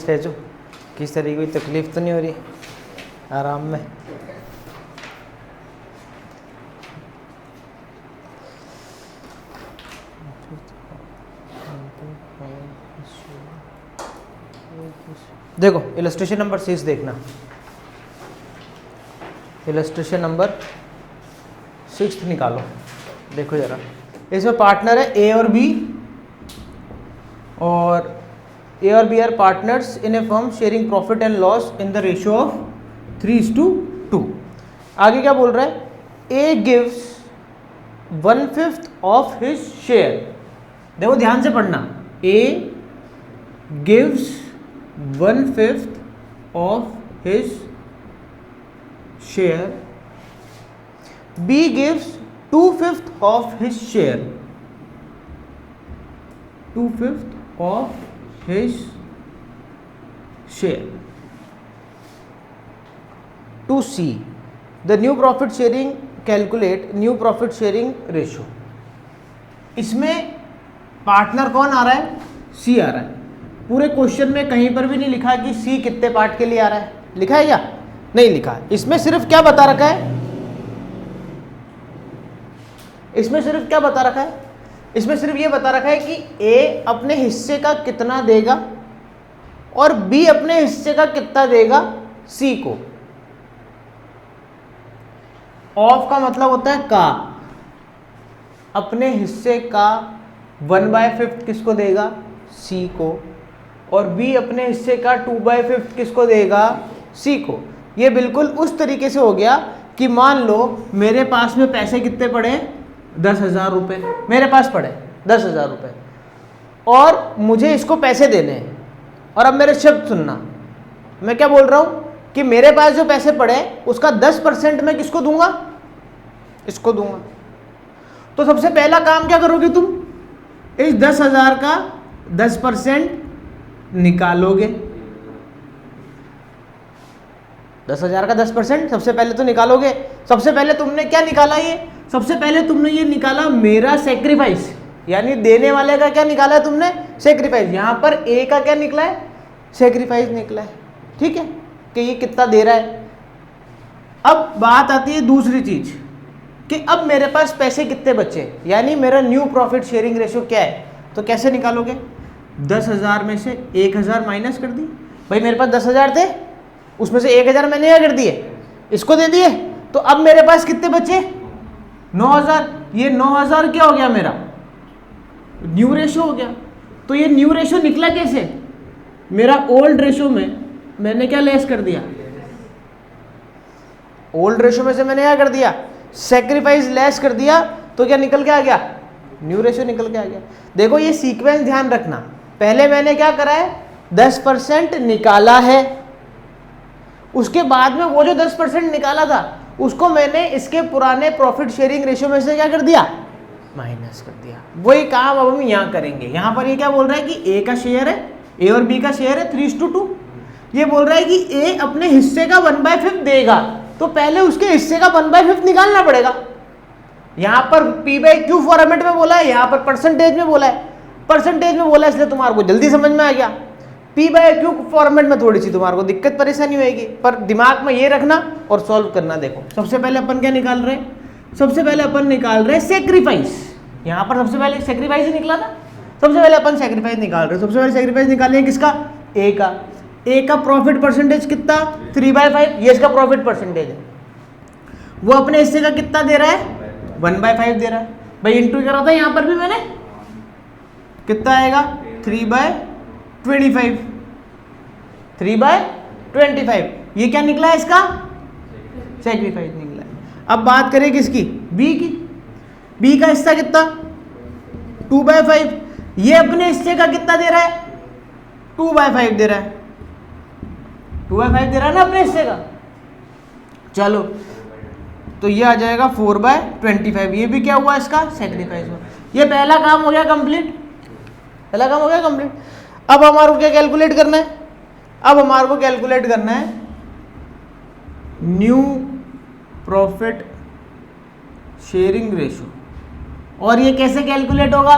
बेच रहे जो, किस तरह की कोई तकलीफ तो नहीं हो रही, आराम में। देखो इलस्ट्रेशन नंबर 6 देखना, इलस्ट्रेशन नंबर 6 निकालो। देखो जरा, इसमें पार्टनर है ए और बी, और ए और B are partners in a firm sharing profit and loss in the ratio of 3:2। आगे क्या बोल रहा है, A gives 1/5 of his share. देखो ध्यान से पढ़ना, A gives 1/5 of his share, B gives 2/5 of his share, 2/5 of his share to C the new profit sharing, calculate new profit sharing ratio. इसमें पार्टनर कौन आ रहा है, सी आ रहा है। पूरे क्वेश्चन में कहीं पर भी नहीं लिखा कि सी कितने पार्ट के लिए आ रहा है, लिखा है क्या, नहीं लिखा। इसमें सिर्फ क्या बता रखा है, इसमें सिर्फ क्या बता रखा है, इसमें सिर्फ ये बता रखा है कि ए अपने हिस्से का कितना देगा और बी अपने हिस्से का कितना देगा सी को। ऑफ का मतलब होता है का, अपने हिस्से का 1/5 किसको देगा, सी को, और बी अपने हिस्से का 2/5 किसको देगा, सी को। ये बिल्कुल उस तरीके से हो गया कि मान लो मेरे पास में पैसे कितने पड़े, 10,000 रुपये मेरे पास पड़े, 10,000 रुपये, और मुझे इसको पैसे देने हैं। और अब मेरे शब्द सुनना, मैं क्या बोल रहा हूँ कि मेरे पास जो पैसे पड़े उसका 10% मैं किसको दूंगा, इसको दूंगा। तो सबसे पहला काम क्या करोगे तुम, इस 10,000 का 10% निकालोगे। 10,000 का 10% सबसे पहले तो निकालोगे। सबसे पहले तुमने क्या निकाला, ये सबसे पहले तुमने ये निकाला मेरा सेक्रीफाइस, यानी देने वाले का क्या निकाला है तुमने, सेक्रीफाइस। यहां पर ए का क्या निकला है, सेक्रीफाइस निकला है, ठीक है, कि ये कितना दे रहा है। अब बात आती है दूसरी चीज कि अब मेरे पास पैसे कितने बचे, यानी मेरा न्यू प्रॉफिट शेयरिंग रेशियो क्या है। तो कैसे निकालोगे, 10,000 में से 1,000 माइनस कर दी। भाई मेरे पास 10,000 थे, उसमें से 1,000 मैंने क्या कर दिए, इसको दे दिए। तो अब मेरे पास कितने बचे, 9,000। ये 9,000 क्या हो गया, मेरा न्यू रेशियो हो गया। तो ये न्यू रेशियो निकला कैसे, मेरा ओल्ड रेशियो में मैंने क्या लेस कर दिया, ओल्ड रेशियो में से मैंने क्या कर दिया, सेक्रीफाइस लेस कर दिया। तो क्या निकल के आ गया, न्यू रेशियो निकल के आ गया। देखो ये सीक्वेंस ध्यान रखना, पहले मैंने क्या करा है, 10% निकाला है, उसके बाद में वो जो 10% निकाला था उसको मैंने इसके पुराने प्रॉफिट शेयरिंग रेशियो में से क्या कर दिया, माइनस कर दिया। वही काम अब हम यहाँ करेंगे। यहाँ पर ये क्या बोल रहा है कि ए का शेयर है, ए और बी का शेयर है 3:2। ये बोल रहा है कि ए अपने हिस्से का 1/5 देगा, तो पहले उसके हिस्से का 1/5 निकालना पड़ेगा। यहाँ पर P/Q फॉर्मेट में बोला है, यहाँ पर परसेंटेज में बोला है, परसेंटेज में बोला है, इसलिए तुम्हारे को जल्दी समझ में आ गया। P/Q फॉर्मेट में थोड़ी सी तुम्हारे को दिक्कत परेशानी होगी, पर दिमाग में ये रखना और सॉल्व करना। देखो सबसे पहले अपन क्या निकाल रहे हैं, सबसे पहले अपन निकाल रहे हैं सेक्रीफाइस। यहाँ पर सबसे पहले सेक्रीफाइस ही निकला था, सबसे पहले अपन सेक्रीफाइस निकाल रहे हैं। सबसे पहले सेक्रीफाइस निकाले हैं किसका, ए का। ए का प्रॉफिट परसेंटेज कितना, 3/5, ये इसका प्रॉफिट परसेंटेज है। वो अपने हिस्से का कितना दे रहा है, 1/5 दे रहा है। भाई इंटू करा था यहाँ पर भी मैंने, कितना आएगा, 3/25, 3/25। ये क्या निकला है, इसका सेक्रीफाइस निकला है। अब बात करें किसकी, बी की। बी का हिस्सा कितना, 2/5। ये अपने हिस्से का कितना दे रहा है, 2/5 दे रहा है, 2/5 दे रहा है ना अपने हिस्से का। चलो तो ये आ जाएगा 4/25। ये भी क्या हुआ, इसका सेक्रीफाइस हुआ। ये पहला काम हो गया कंप्लीट, पहला काम हो गया कंप्लीट। अब हमारे को क्या कैलकुलेट करना है, अब हमारे को कैलकुलेट करना है न्यू प्रॉफिट शेयरिंग रेशियो। और ये कैसे कैलकुलेट होगा,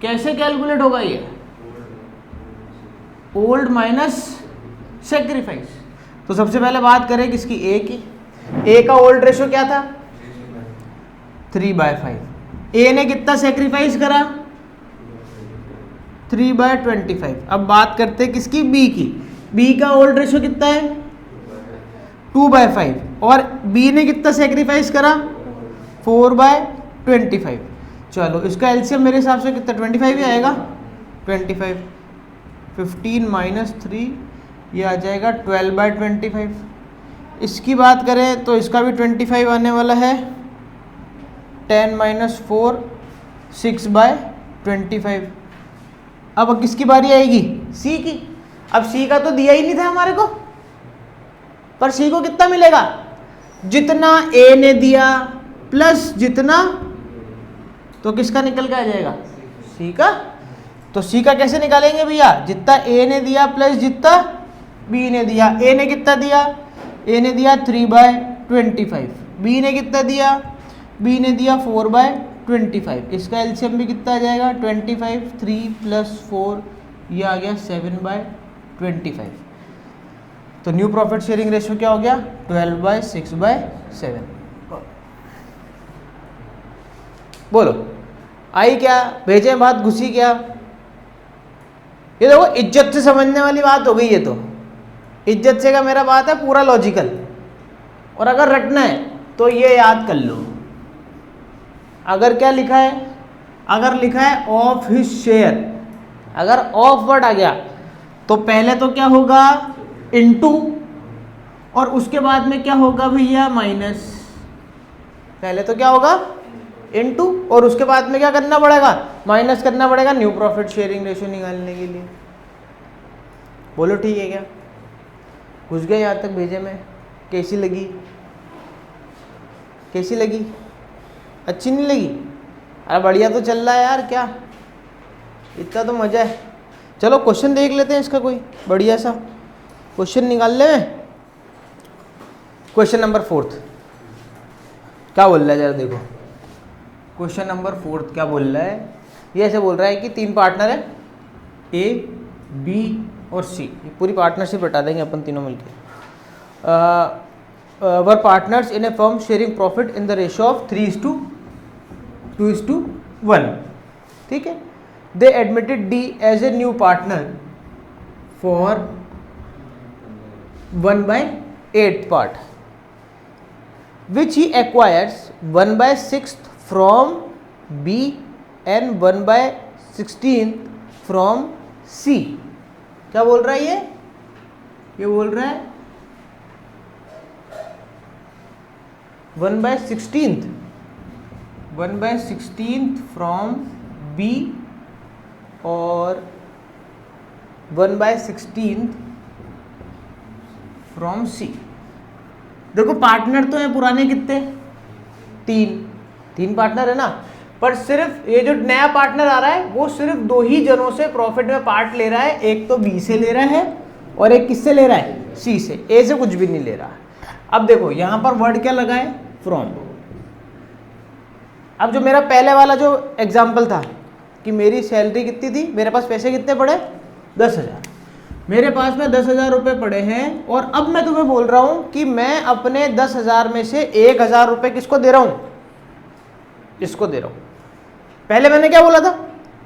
कैसे कैलकुलेट होगा ये, ओल्ड माइनस सेक्रीफाइस। तो सबसे पहले बात करें किसकी, ए की। ए का ओल्ड रेशो क्या था 3/5। ए ने कितना सेक्रीफाइस करा 3/25। अब बात करते हैं किसकी, बी की। बी का ओल्ड रेशो कितना है 2/5 और बी ने कितना सेक्रीफाइस करा 4/25। चलो इसका एलसीएम मेरे हिसाब से कितना 25 ही आएगा। 25 15 माइनस 3 ये आ जाएगा 12/25। इसकी बात करें तो इसका भी 25 आने वाला है। 10 माइनस 4 6/25। अब किसकी बारी आएगी, सी की। अब सी का तो दिया ही नहीं था हमारे को, पर सी को कितना मिलेगा, जितना ए ने दिया प्लस जितना, तो किसका निकल के आ जाएगा, सी का। तो सी का कैसे निकालेंगे भैया, जितना ए ने दिया प्लस जितना बी ने दिया। ए ने कितना दिया, ए ने दिया 3/25। बी ने कितना दिया, बी ने दिया 4/25। इसका एलसीएम भी कितना आ जाएगा 25। 3 + 4 ये आ गया 7/25। तो न्यू प्रॉफिट शेयरिंग रेशियो क्या हो गया 12/6/7। बोलो आई क्या, भेजे बात घुसी क्या। ये देखो इज्जत से समझने वाली बात हो गई। ये तो इज्जत से का मेरा बात है पूरा लॉजिकल, और अगर रटना है तो ये याद कर लो। अगर क्या लिखा है, अगर लिखा है ऑफ हिज शेयर, अगर ऑफ वर्ड आ गया तो पहले तो क्या होगा इनटू, और उसके बाद में क्या होगा भैया माइनस। पहले तो क्या होगा इनटू, और उसके बाद में क्या करना पड़ेगा, माइनस करना पड़ेगा न्यू प्रॉफिट शेयरिंग रेशियो निकालने के लिए। बोलो ठीक है क्या, घुस गए यहाँ तक भेजे में। कैसी लगी, कैसी लगी, अच्छी नहीं लगी। अरे बढ़िया तो चल रहा है यार, क्या इतना तो मजा है। चलो क्वेश्चन देख लेते हैं इसका, कोई बढ़िया सा क्वेश्चन निकाल ले। क्वेश्चन नंबर 4 क्या बोल रहा है जरा देखो। क्वेश्चन नंबर 4 क्या बोल रहा है, ये ऐसे बोल रहा है कि 3 पार्टनर है ए बी और सी। ये पूरी पार्टनरशिप बता देंगे अपन तीनों मिलकर। Were partners in a firm sharing profit in the ratio of 3:2:1। ठीक है। They admitted D as a new partner for 1/8 part which he acquires 1/6 from B and 1/16 from C. क्या बोल रहा है ये बोल रहा है 1/16 फ्रॉम बी और 1/16 फ्रॉम सी। देखो पार्टनर तो है पुराने कितने, 3 पार्टनर है ना, पर सिर्फ ये जो नया पार्टनर आ रहा है वो सिर्फ 2 ही जनों से प्रॉफिट में पार्ट ले रहा है। एक तो बी से ले रहा है और एक किससे ले रहा है, सी से। ए से कुछ भी नहीं ले रहा है। अब देखो यहां पर वर्ड क्या लगा है, फ्रॉम। अब जो मेरा पहले वाला जो एग्जाम्पल था कि मेरी सैलरी कितनी थी, मेरे पास पैसे कितने पड़े 10,000, मेरे पास में 10,000 रुपये पड़े हैं, और अब मैं तुम्हें बोल रहा हूं कि मैं अपने 10,000 में से 1,000 रुपये किसको दे रहा हूं, इसको दे रहा हूं। पहले मैंने क्या बोला था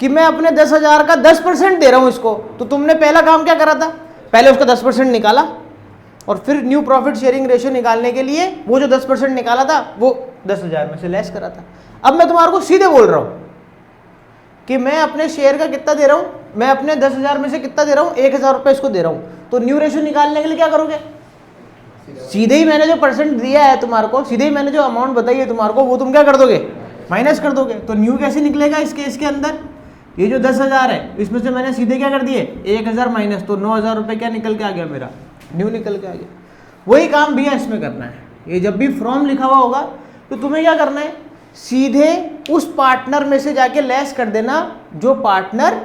कि मैं अपने 10,000 का 10% दे रहा हूं इसको। तो तुमने पहला काम क्या करा था, पहले उसका 10% निकाला और फिर न्यू प्रॉफिट शेयरिंग रेशियो निकालने के लिए वो जो 10% निकाला था वो 10,000 में से लेस करा था। अब मैं तुम्हारे को सीधे बोल रहा हूं कि मैं अपने शेयर का कितना दे रहा हूं, मैं अपने 10,000 में से कितना दे रहा हूं, 1,000 रुपये इसको दे रहा हूं। तो न्यू रेशियो निकालने के लिए क्या करोगे, सीधे ही मैंने जो परसेंट दिया है तुम्हारे को, सीधे ही मैंने जो अमाउंट बताई है तुम्हारे को, वो तुम क्या कर दोगे, माइनस कर दोगे। तो न्यू कैसे निकलेगा इस केस के अंदर, ये जो 10,000 है इसमें से मैंने सीधे क्या कर दिए 1,000 माइनस, तो 9,000 रुपये क्या निकल के आ गया, मेरा न्यू निकल के आ गया। वही काम भैया इसमें करना है। ये जब भी फ्रॉम लिखा हुआ होगा तो तुम्हें क्या करना है, सीधे उस पार्टनर में से जाके लेस कर देना जो पार्टनर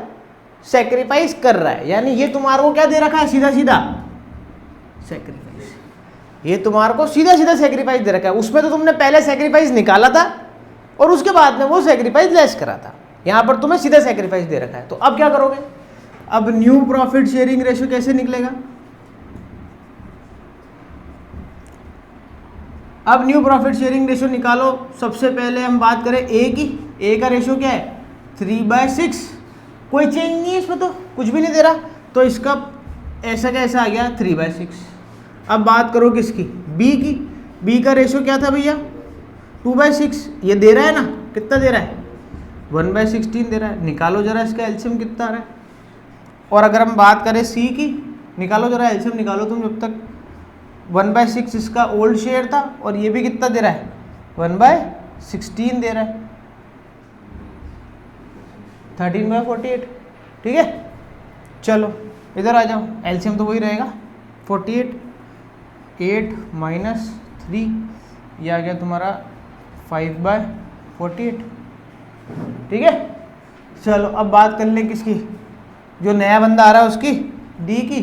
सेक्रीफाइस कर रहा है। यानी ये तुम्हारे को क्या दे रखा है, सीधा सीधा सेक्रीफाइस। ये तुम्हारे को सीधा सीधा सेक्रीफाइस दे रखा है। उसमें तो तुमने पहले सेक्रीफाइस निकाला था और उसके बाद में वो सेक्रीफाइस लेस करा था। यहां पर तुम्हें सीधा सेक्रीफाइस दे रखा है। तो अब क्या करोगे, अब न्यू प्रॉफिट शेयरिंग रेशियो कैसे निकलेगा? अब न्यू प्रॉफिट शेयरिंग रेशियो निकालो। सबसे पहले हम बात करें ए की। ए का रेशियो क्या है? 3/6। कोई चेंज नहीं है इसमें, तो कुछ भी नहीं दे रहा, तो इसका ऐसा का ऐसा आ गया 3/6। अब बात करो किसकी? बी की। बी का रेशियो क्या था भैया? 2/6। ये दे रहा है ना, कितना दे रहा है? 1/16 दे रहा है। निकालो जरा इसका एलसीएम कितना आ रहा है। और अगर हम बात करें सी की, निकालो जरा एलसीएम निकालो तुम जब तक। 1/6 इसका ओल्ड शेयर था, और ये भी कितना दे रहा है? 1/16 दे रहा है, 13/48। ठीक है, चलो इधर आ जाओ, एलसीएम तो वही रहेगा 48। 8 माइनस 3, ये आ गया तुम्हारा 5/48। ठीक है, चलो अब बात कर लें किसकी? जो नया बंदा आ रहा है उसकी, डी की।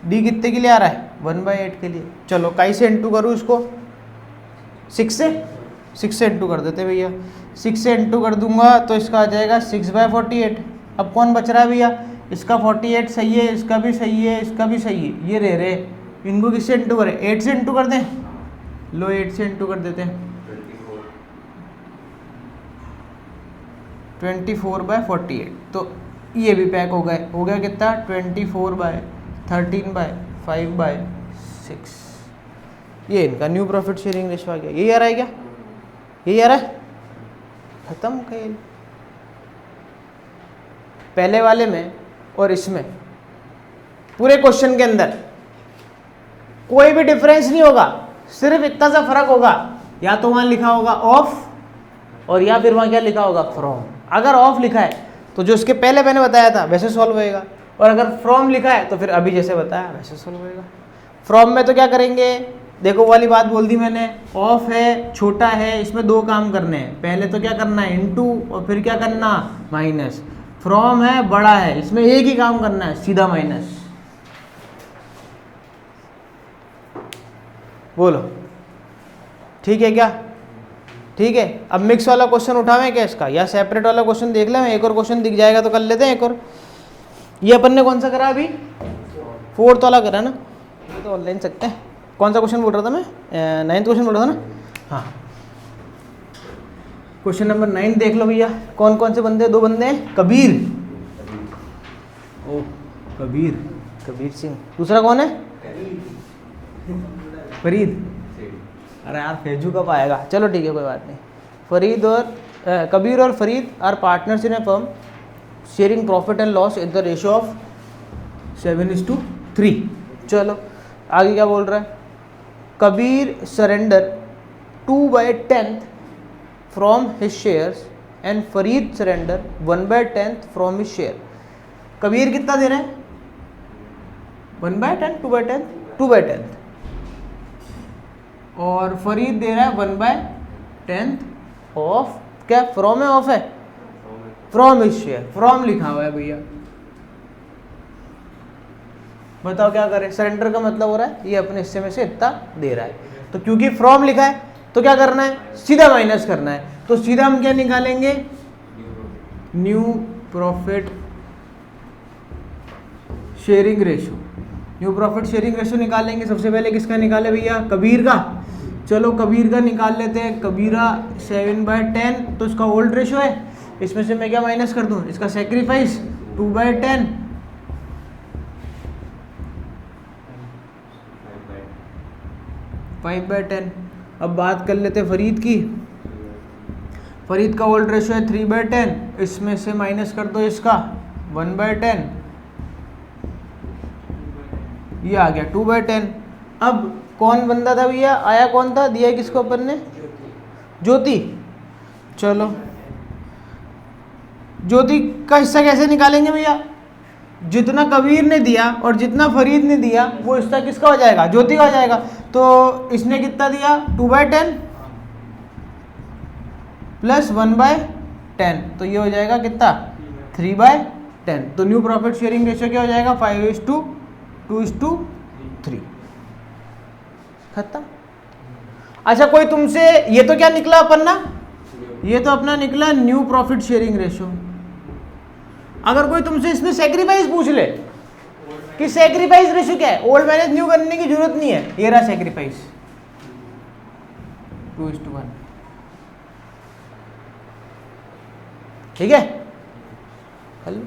डी कितने के लिए आ रहा है? 1/8 के लिए। चलो काई से इंटू करूँ इसको? 6 से इंटू कर देते भैया। 6 से इंटू कर दूंगा तो इसका आ जाएगा 6/48। अब कौन बच रहा है भैया? इसका 48 सही है, इसका भी सही है, इसका भी सही है, ये रहे। इनको किससे इंटू करें? 8 से इंटू कर दें। लो 8 से इंटू कर देते हैं। 24/48। तो ये भी पैक हो गए। हो गया कितना? 24/13/5/6। ये इनका न्यू प्रॉफिट शेयरिंग रेशियो आ गया। यही आ रहा है क्या? यही आ रहा है। खत्म खेल। पहले वाले में और इसमें पूरे क्वेश्चन के अंदर कोई भी डिफरेंस नहीं होगा, सिर्फ इतना सा फर्क होगा, या तो वहां लिखा होगा ऑफ, और या फिर वहां क्या लिखा होगा? फ्रॉम। अगर ऑफ लिखा है तो जो इसके पहले मैंने बताया था वैसे सॉल्व होएगा, और अगर फ्रॉम लिखा है तो फिर अभी जैसे बताया वैसे सॉल्व होएगा। फ्रॉम में तो क्या करेंगे? देखो वाली बात बोल दी मैंने, ऑफ है, छोटा है, इसमें दो काम करने हैं। पहले तो क्या करना है? इनटू, और फिर क्या करना? माइनस। फ्रॉम है, बड़ा है, इसमें एक ही काम करना है, सीधा माइनस। बोलो ठीक है क्या? ठीक है। अब मिक्स वाला क्वेश्चन उठावें क्या इसका, या सेपरेट वाला क्वेश्चन देख लें? एक और क्वेश्चन दिख जाएगा तो कर लेते हैं एक और। ये अपन ने कौन सा करा अभी? 4th वाला करा ना, ये तो ऑनलाइन सकते हैं। कौन सा क्वेश्चन बोल रहा था मैं? 9th क्वेश्चन बोल रहा था ना। हाँ, क्वेश्चन नंबर 9 देख लो भैया। कौन कौन से बंदे? 2 बंदे हैं, कबीर। ओ कबीर सिंह। दूसरा कौन है? फरीद। अरे यार फेजू कब आएगा? चलो ठीक है, कोई बात नहीं। फरीद और कबीर और Farid are partners in a firm sharing profit and loss in the ratio of 7:3। चलो आगे क्या बोल रहा है? Kabir surrender 2/10 from his shares and Farid surrender 1/10 from his share. Kabir कितना दे रहे हैं? 1/10, 2/10, 2/10, और फरीद दे रहा है 1/10 ऑफ, क्या फ्रॉम है ऑफ है? From his share. फ्रॉम लिखा हुआ है भैया, बताओ क्या करें? सरेंडर का मतलब हो रहा है ये अपने हिस्से में से इतना दे रहा है, तो क्योंकि फ्रॉम लिखा है तो क्या करना है? सीधा माइनस करना है। तो सीधा हम क्या निकालेंगे? New profit sharing ratio. New profit sharing ratio निकालेंगे। सबसे पहले किसका निकाले भैया? कबीर का। चलो कबीर का निकाल लेते हैं। कबीरा 7/10, तो इसका ओल्ड रेशियो है, इसमें से मैं क्या माइनस कर दूं? इसका सेक्रीफाइस 2/10, 5/10। अब बात कर लेते हैं फरीद की। फरीद का ओल्ड रेशियो है 3/10, इसमें से माइनस कर दो इसका 1/10, ये आ गया 2/10। अब कौन बंदा था भैया? आया कौन था? दिया किसको अपन ने? ज्योति। चलो ज्योति का हिस्सा कैसे निकालेंगे भैया? जितना कबीर ने दिया और जितना फरीद ने दिया वो हिस्सा किसका हो जाएगा? ज्योति का हो जाएगा। तो इसने कितना दिया? 2/10 प्लस 1/10, तो ये हो जाएगा कितना? 3/10। तो न्यू प्रॉफिट शेयरिंग रेशियो क्या हो जाएगा? 5:2:3। खत्म। अच्छा कोई तुमसे, ये तो क्या निकला अपन ना? ये तो अपना निकला न्यू प्रॉफिट शेयरिंग रेशियो। अगर कोई तुमसे इसमें सेक्रीफाइस पूछ ले कि सेक्रीफाइस रेशियो क्या है, ओल्ड मैनेज न्यू करने की जरूरत नहीं है, ये रहा सेक्रीफाइस 2:1। ठीक है, हेलो।